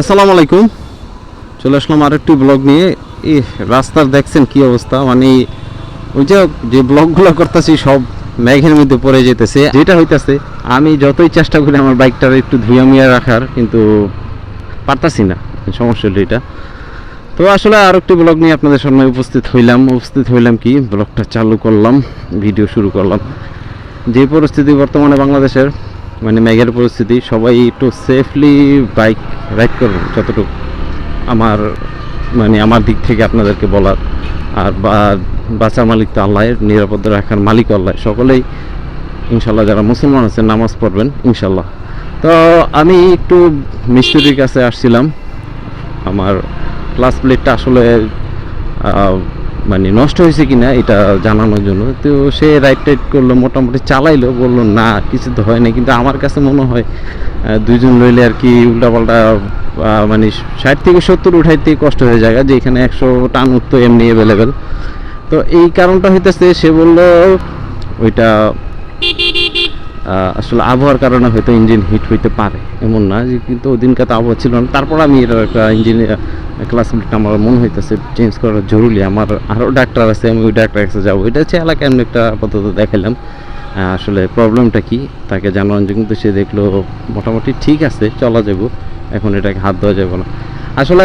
আসসালামু আলাইকুম। চলে আসলাম আরেকটি ব্লগ নিয়ে। এই রাস্তার দেখছেন কি অবস্থা, মানে ওই যে ব্লগগুলো করতেছি সব মেঘের মধ্যে পড়ে যেতেছে। যেটা হইতাছে আমি যতই চেষ্টা করি আমার বাইকটার একটু ধুইয়া মুইয়া রাখার, কিন্তু পারতাছি না। সমস্যা হলো এটা। তো আসলে আরেকটি ব্লগ নিয়ে আপনাদের সামনে উপস্থিত হইলাম কি ব্লগটা চালু করলাম, ভিডিও শুরু করলাম। যে পরিস্থিতি বর্তমানে বাংলাদেশের, মানে মেঘের পরিস্থিতি, সবাই একটু সেফলি বাইক রাইড করবেন যতটুকু আমার, মানে আমার দিক থেকে আপনাদেরকে বলার। আর বাঁচার মালিক তো আল্লাহ, নিরাপদ রাখার মালিক আল্লাহ। সকলেই ইনশাল্লাহ যারা মুসলমান আছেন নামাজ পড়বেন ইনশাল্লাহ। তো আমি একটু মিস্ত্রির কাছে আসছিলাম আমার ক্লাস প্লেটটা আসলে মানে নষ্ট হয়েছে কিনা এটা জানানোর জন্য। তো সে রাইড করলো, মোটামুটি চালাইলো, বললো না কিছু তো হয় না। কিন্তু আমার কাছে মনে হয় দুইজন লইলে আর কি উল্টাপাল্টা মানে 60 থেকে 70 উঠাইতে কষ্ট হয়ে যায়, যে এখানে 100 টান উঠতো এমনি অ্যাভেলেবেল। তো এই কারণটা হইতেছে, সে বললো ওইটা আসলে আবহাওয়ার কারণে হয়তো ইঞ্জিন হিট হইতে পারে, এমন না যে, কিন্তু ওদিনকার তো আবহাওয়া ছিল না। তারপর আমি এটা একটা ইঞ্জিন ক্লাস আমার মনে হইতেছে চেঞ্জ করা জরুরি। আমার আরও ডাক্তার আছে, আমি ওই ডাক্তার কাছে যাবো। এটা হচ্ছে এলাকায় আমি একটা আপাতত দেখালাম আসলে প্রবলেমটা কি তাকে জানান, যে কিন্তু সে দেখলো মোটামুটি ঠিক আছে, চলা যাবো, এখন এটাকে হাত দেওয়া যাবে না। আসলে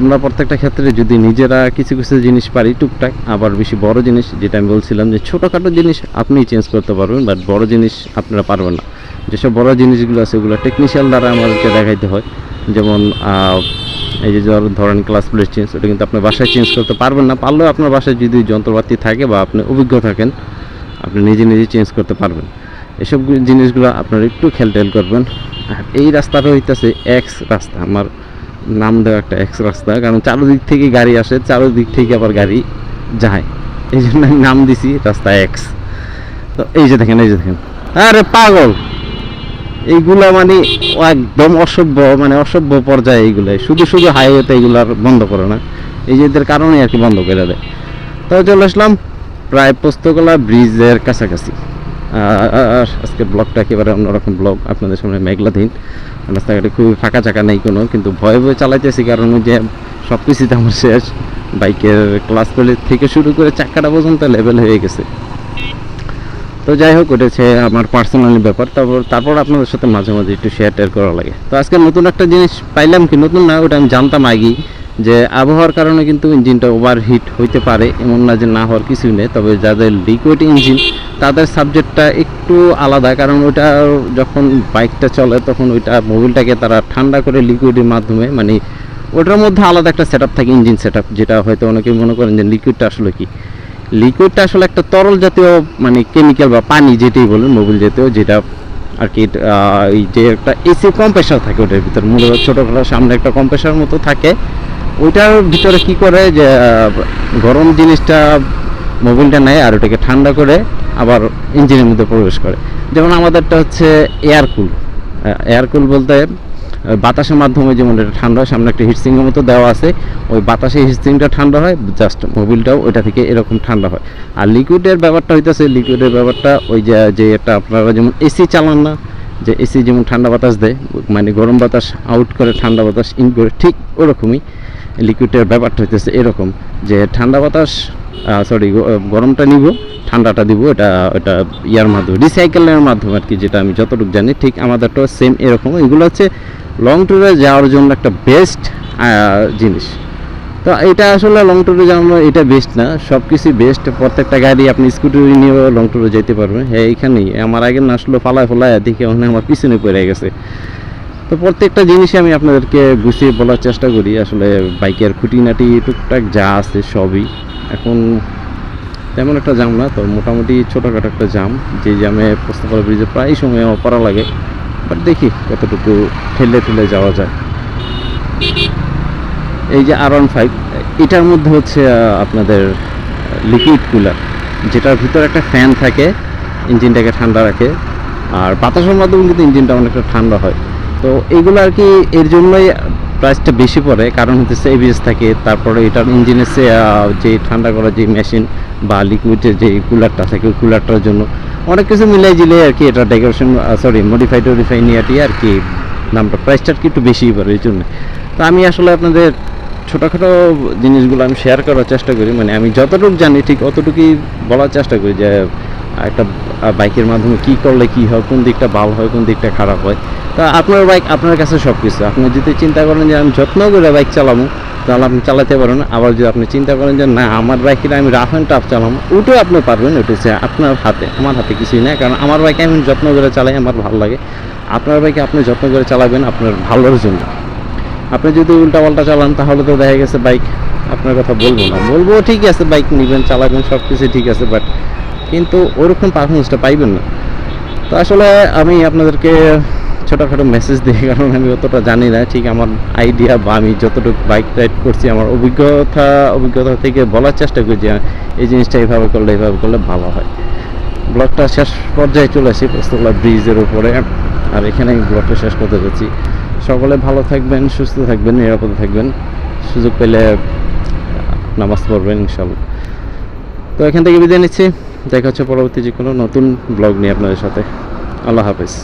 আমরা প্রত্যেকটা ক্ষেত্রে যদি নিজেরা কিছু কিছু জিনিস পারি টুকটাক, আবার বেশি বড় জিনিস, যেটা আমি বলছিলাম যে ছোটোখাটো জিনিস আপনি চেঞ্জ করতে পারবেন, বাট বড় জিনিস আপনারা পারবেন না। যেসব বড় জিনিসগুলো আছে ওগুলো টেকনিশিয়াল দ্বারা আমাদেরকে দেখাইতে হয়। যেমন এই যে ধরেন ক্লাস প্লেট চেঞ্জ, ওটা কিন্তু আপনি বাসায় চেঞ্জ করতে পারবেন না। পারলেও আপনার বাসায় যদি যন্ত্রপাতি থাকে বা আপনি অভিজ্ঞ থাকেন, আপনি নিজে চেঞ্জ করতে পারবেন। এসব জিনিসগুলো আপনারা একটু খেয়াল করবেন। আর এই রাস্তাটা হইতেছে এক্স রাস্তা, আমার নাম দেওয়া একটা এক্স রাস্তা, কারণ চারোদিক থেকে গাড়ি আসে, চারোদিক থেকে আবার গাড়ি যায়, এই জন্য আমি নাম দিছি রাস্তা এক্স। তো এই যে দেখেন আরে পাগল, এইগুলা মানে একদম অসভ্য পর্যায়ে এইগুলো শুধু হাইওয়েতে এইগুলার বন্ধ করে না, এই যে এদের কারণে আর কি বন্ধ করে দেয়। তো চলে আসলাম প্রায় পোস্তগোলা ব্রিজের কাছাকাছি। আজকে ব্লগটা একেবারে অন্যরকম ব্লগ, আপনাদের সামনে মেঘলাধীন, রাস্তাঘাটে খুবই ফাঁকা চাকা নেই কোনো, কিন্তু ভয়ে চালাইতেছি, কারণ যে সব কিছুতে আমার শেষ। বাইকের ক্লাস প্লেট থেকে শুরু করে চাকাটা পর্যন্ত লেভেল হয়ে গেছে। তো যাই হোক, ওটা হচ্ছে আমার পার্সোনালি ব্যাপার। তারপর আপনাদের সাথে মাঝে মাঝে একটু শেয়ার করা লাগে। তো আজকে নতুন একটা জিনিস পাইলাম, কি নতুন না, ওটা আমি জানতাম আগেই, যে আবহাওয়ার কারণে কিন্তু ইঞ্জিনটা ওভারহিট হইতে পারে, এমন না যে না হওয়ার কিছুই নেই। তবে যাদের লিকুইড ইঞ্জিন তাদের সাবজেক্টটা একটু আলাদা, কারণ ওইটা যখন বাইকটা চলে তখন ওইটা মোবিলটাকে তারা ঠান্ডা করে লিকুইডের মাধ্যমে, মানে ওটার মধ্যে আলাদা একটা সেট থাকে, ইঞ্জিন সেট যেটা হয়তো অনেকেই মনে করেন যে লিকুইডটা আসলে কি। লিকুইডটা আসলে একটা তরল জাতীয়, মানে কেমিক্যাল বা পানি যেটাই বলেন, মোবিল জাতীয়, যেটা আর কি এই যে একটা এসি কম্প্রেসার থাকে ওটার ভিতরে, মূলত ছোটোখাটো সামনে একটা কম্প্রেসার মতো থাকে। ওইটার ভিতরে কি করে যে গরম জিনিসটা মোবিলটা নেয় আর ওটাকে ঠান্ডা করে আবার ইঞ্জিনের মধ্যে প্রবেশ করে। যেমন আমাদেরটা হচ্ছে এয়ারকুল বলতে বাতাসের মাধ্যমে যেমন এটা ঠান্ডা হয়, সামনে একটা হিটসিংয়ের মতো দেওয়া আছে, ওই বাতাসে হিটসিংটা ঠান্ডা হয়, জাস্ট মোবিলটাও ওইটা থেকে এরকম ঠান্ডা হয়। আর লিকুইডের ব্যাপারটা হইতেছে, ওই যে এটা আপনারা যেমন এসি চালান না, যে এসি যেমন ঠান্ডা বাতাস দেয়, মানে গরম বাতাস আউট করে ঠান্ডা বাতাস ইন করে, ঠিক ওরকমই লিকুইডের ব্যাপারটা হইতেছে এরকম, যে ঠান্ডা বাতাস গরমটা নিব, ঠান্ডাটা দিব, এটা ইয়ার মাধ্যমে, রিসাইকেলের মাধ্যমে আর কি, যেটা আমি যতটুকু জানি। ঠিক আমাদেরটাও সেম এরকম। এগুলো হচ্ছে লং ট্যুরে যাওয়ার জন্য একটা বেস্ট জিনিস। তো এটা আসলে লং ট্যুরে যাওয়ার এটা বেস্ট না, সব কিছুই বেস্ট। প্রত্যেকটা গাড়ি আপনি স্কুটি নিয়ে লং ট্যুরে যেতে পারবেন। হ্যাঁ, এইখানেই আমার আগে না আসলে ফালায় দেখে ওখানে আমার পিছনে পড়ে গেছে। তো প্রত্যেকটা জিনিসই আমি আপনাদেরকে গুছিয়ে বলার চেষ্টা করি। আসলে বাইকের খুঁটিনাটি টুকটাক যা আছে সবই, এখন তেমন একটা জাম না, তো মোটামুটি ছোটোখাটো একটা জাম, যে জামে পোস্তগোলা ব্রিজে প্রায় সময় পড়া লাগে। বাট দেখি কতটুকু ঠেলে যাওয়া যায়। এই যে R15, এটার মধ্যে হচ্ছে আপনাদের লিকুইড কুলার, যেটার ভিতরে একটা ফ্যান থাকে, ইঞ্জিনটাকে ঠান্ডা রাখে, আর বাতাসের মাধ্যমে কিন্তু ইঞ্জিনটা অনেকটা ঠান্ডা হয়। তো এইগুলো আর কি এর জন্যই প্রাইসটা বেশি পড়ে, কারণ হচ্ছে এবিএস থাকে, তারপরে এটার ইঞ্জিনের যে ঠান্ডা করার যে মেশিন বা লিকুইডের যে কুলারটা থাকে, ওই কুলারটার জন্য অনেক কিছু মিলাই জিলে আর কি, এটা ডেকোরেশন মডিফাই নিয়ে আর কি দামটা প্রাইসটা আর কি একটু বেশিই পড়ে এই জন্য। তো আমি আসলে আপনাদের ছোটোখাটো জিনিসগুলো আমি শেয়ার করার চেষ্টা করি, মানে আমি যতটুকু জানি ঠিক অতটুকুই বলার চেষ্টা করি যে একটা বাইকের মাধ্যমে কী করলে কী হয়, কোন দিকটা ভালো হয়, কোন দিকটা খারাপ হয়। তা আপনার বাইক আপনার কাছে সব কিছু, আপনি যদি চিন্তা করেন যে আমি যত্ন করে বাইক চালাবো, তাহলে আপনি চালাতে পারেন। আবার যদি আপনি চিন্তা করেন যে না আমার বাইকে আমি রাফ অ্যান্ড টাফ চালাবো, ওটাও আপনি পারবেন, ওটা হচ্ছে আপনার হাতে, আমার হাতে কিছুই নেই। কারণ আমার বাইকে আমি যত্ন করে চালাই, আমার ভালো লাগে। আপনার বাইকে আপনি যত্ন করে চালাবেন আপনার ভালোর জন্য। আপনি যদি উল্টাপাল্টা চালান তাহলে তো দেখা গেছে বাইক আপনার কথা বলবো না, বলবো ঠিক আছে বাইক নেবেন চালাবেন সব কিছু ঠিক আছে, বাট কিন্তু ওরকম পারফরমেন্সটা পাইবেন না। তো আসলে আমি আপনাদেরকে ছোটোখাটো মেসেজ দিই, কারণ আমি অতটা জানি না ঠিক আমার আইডিয়া বা আমি যতটুকু বাইক রাইড করছি আমার অভিজ্ঞতা থেকে বলার চেষ্টা করি যে এই জিনিসটা এইভাবে করলে ভালো হয়। ব্লগটা শেষ পর্যায়ে চলে আসি পোস্তগোলা ব্রিজের উপরে, আর এখানে আমি ব্লগটা শেষ করতে যাচ্ছি। সকলে ভালো থাকবেন, সুস্থ থাকবেন, নিরাপদে থাকবেন, সুযোগ পেলে নামাজ পড়বেন ইনশাল্লাহ। তো এখান থেকে বিদায় নিচ্ছি, দেখা হচ্ছে পরবর্তী যে কোনো নতুন ব্লগ নিয়ে আপনাদের সাথে। আল্লাহ হাফেজ।